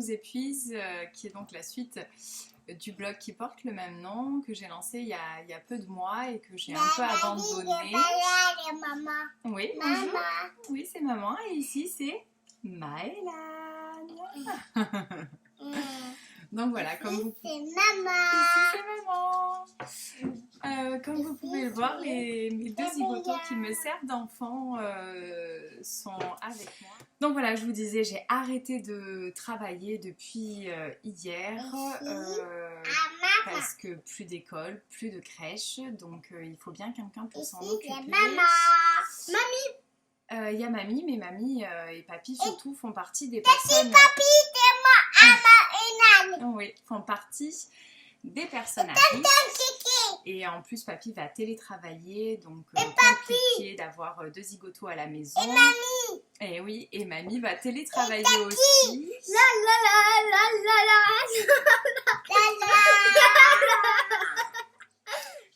vous épuise, qui est donc la suite du blog qui porte le même nom, que j'ai lancé il y a peu de mois et que j'ai un peu abandonné. Maman. Oui, Maman. bonjour. Oui, c'est maman et ici c'est Maëlan. Donc voilà, comme vous... C'est maman. Ici c'est maman. Comme vous pouvez le voir, mes deux zigotos qui me servent d'enfants sont avec moi. Donc voilà, je vous disais, j'ai arrêté de travailler depuis hier parce que plus d'école, plus de crèche, donc il faut bien quelqu'un pour s'en occuper. Maman. Il y a mamie, mais mamie et papy surtout font partie des personnes... Papi, c'est moi, Ama et Nani. Oui, font partie des personnes à risque. Et en plus, papy va télétravailler, donc compliqué d'avoir deux zigotos à la maison. Et mamie. Et oui, et mamie va télétravailler aussi. La la la la la la.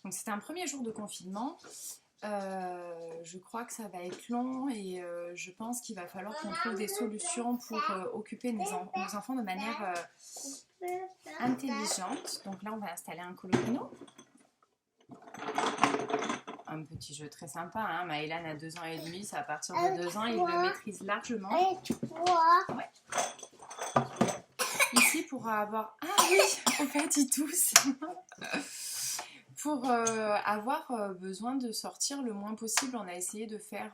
Donc c'était un premier jour de confinement. Je crois que ça va être long et je pense qu'il va falloir qu'on trouve des solutions pour occuper nos enfants de manière intelligente. Donc là, on va installer un colorino. Un petit jeu très sympa, hein. Maëlan a 2 ans et demi, c'est à partir de 2 ans, il le maîtrise largement. Ouais. Ici, pour avoir... Ah oui, en fait, ils toussent. Pour avoir besoin de sortir le moins possible, on a essayé de faire,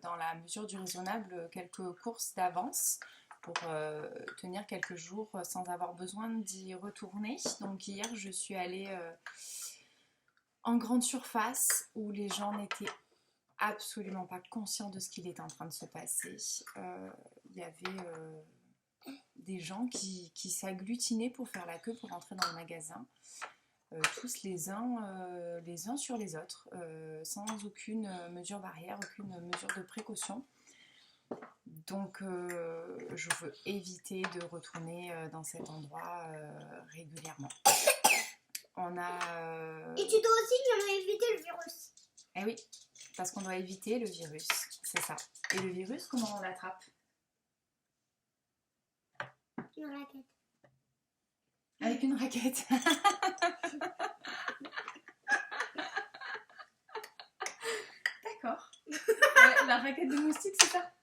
dans la mesure du raisonnable, quelques courses d'avance pour tenir quelques jours sans avoir besoin d'y retourner. Donc hier, je suis allée en grande surface où les gens n'étaient absolument pas conscients de ce qu'il était en train de se passer. Il y avait des gens qui s'agglutinaient pour faire la queue pour entrer dans le magasin. Tous les uns sur les autres, sans aucune mesure barrière, aucune mesure de précaution. Donc je veux éviter de retourner dans cet endroit régulièrement. On a... Et tu dois aussi éviter le virus. Eh oui, parce qu'on doit éviter le virus, c'est ça. Et le virus, comment on l'attrape? Une raquette. Avec une raquette. D'accord. La raquette de moustique, c'est ça?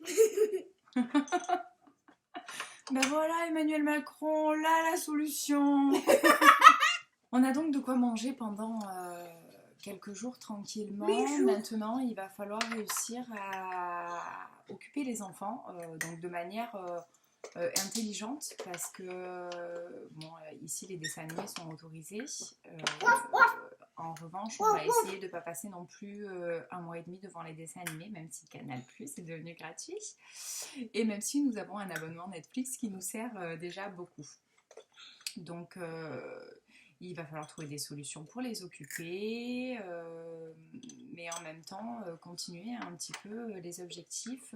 Ben voilà, Emmanuel Macron, là la solution. On a donc de quoi manger pendant quelques jours tranquillement. Maintenant, il va falloir réussir à occuper les enfants donc de manière intelligente parce que bon, ici les dessins animés sont autorisés. En revanche, on va essayer de ne pas passer non plus 1 mois et demi devant les dessins animés, même si Canal+ est devenu gratuit. Et même si nous avons un abonnement Netflix qui nous sert déjà beaucoup. Donc il va falloir trouver des solutions pour les occuper, mais en même temps continuer un petit peu les objectifs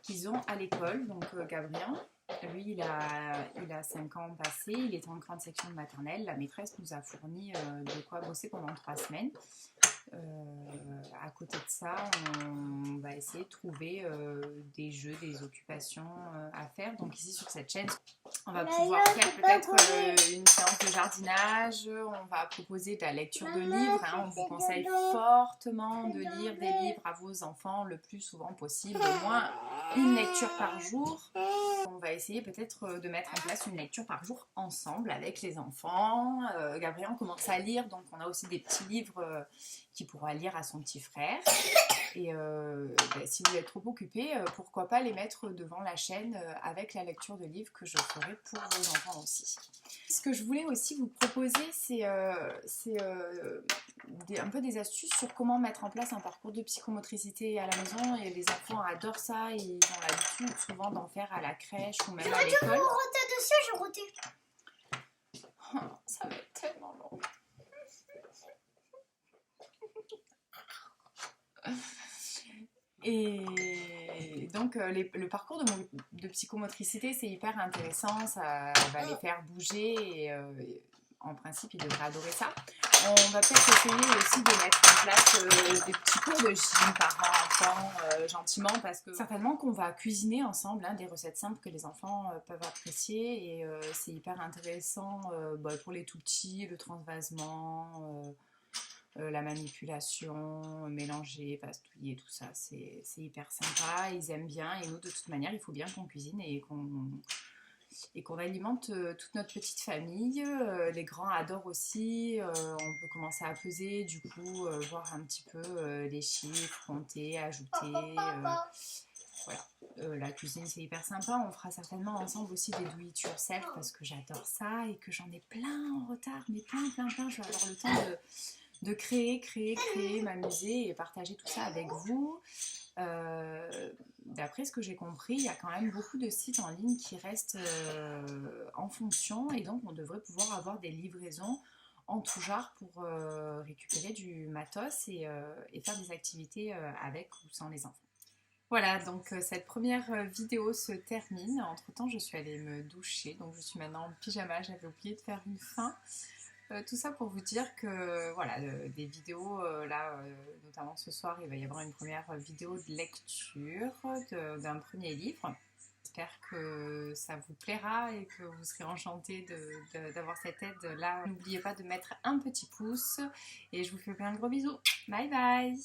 qu'ils ont à l'école. Donc Gabriel, lui il a 5 ans passés, il est en grande section de maternelle. La maîtresse nous a fourni de quoi bosser pendant 3 semaines. À côté de ça, on va essayer de trouver des jeux, des occupations à faire. Donc ici sur cette chaîne, on va pouvoir faire peut-être une séance de jardinage, on va proposer de la lecture de livres, hein. On vous conseille fortement de lire des livres à vos enfants le plus souvent possible, au moins une lecture par jour. On va essayer peut-être de mettre en place une lecture par jour ensemble avec les enfants. Gabriel commence à lire, donc on a aussi des petits livres qu'il pourra lire à son petit frère. Et si vous êtes trop occupé, pourquoi pas les mettre devant la chaîne avec la lecture de livres que je ferai pour vos enfants aussi. Ce que je voulais aussi vous proposer, c'est un peu des astuces sur comment mettre en place un parcours de psychomotricité à la maison. Et les enfants adorent ça, ils ont l'habitude souvent d'en faire à la crèche ou même à l'école. Je rotais dessus, je rotais. Oh, ça va être tellement long. Et donc le parcours de psychomotricité, c'est hyper intéressant, ça va les faire bouger et en principe ils devraient adorer ça. On va peut-être essayer aussi de mettre en place des petits cours de gym parents-enfants gentiment parce que certainement qu'on va cuisiner ensemble des recettes simples que les enfants peuvent apprécier et c'est hyper intéressant pour les tout petits, le transvasement, la manipulation, mélanger, pastouiller, tout ça, c'est hyper sympa, ils aiment bien et nous de toute manière il faut bien qu'on cuisine et qu'on alimente toute notre petite famille. Les grands adorent aussi, on peut commencer à peser, du coup, voir un petit peu les chiffres, compter, ajouter. Voilà. La cuisine c'est hyper sympa, on fera certainement ensemble aussi des do it yourself parce que j'adore ça et que j'en ai plein en retard, mais plein, je vais avoir le temps de créer, m'amuser et partager tout ça avec vous. D'après ce que j'ai compris, il y a quand même beaucoup de sites en ligne qui restent en fonction et donc on devrait pouvoir avoir des livraisons en tout genre pour récupérer du matos et faire des activités avec ou sans les enfants. Voilà, donc cette première vidéo se termine. Entre temps, je suis allée me doucher, donc je suis maintenant en pyjama, j'avais oublié de faire une fin. Tout ça pour vous dire que voilà, des vidéos, notamment ce soir, il va y avoir une première vidéo de lecture d'un premier livre. J'espère que ça vous plaira et que vous serez enchantés d'avoir cette aide là. N'oubliez pas de mettre un petit pouce et je vous fais plein de gros bisous. Bye bye!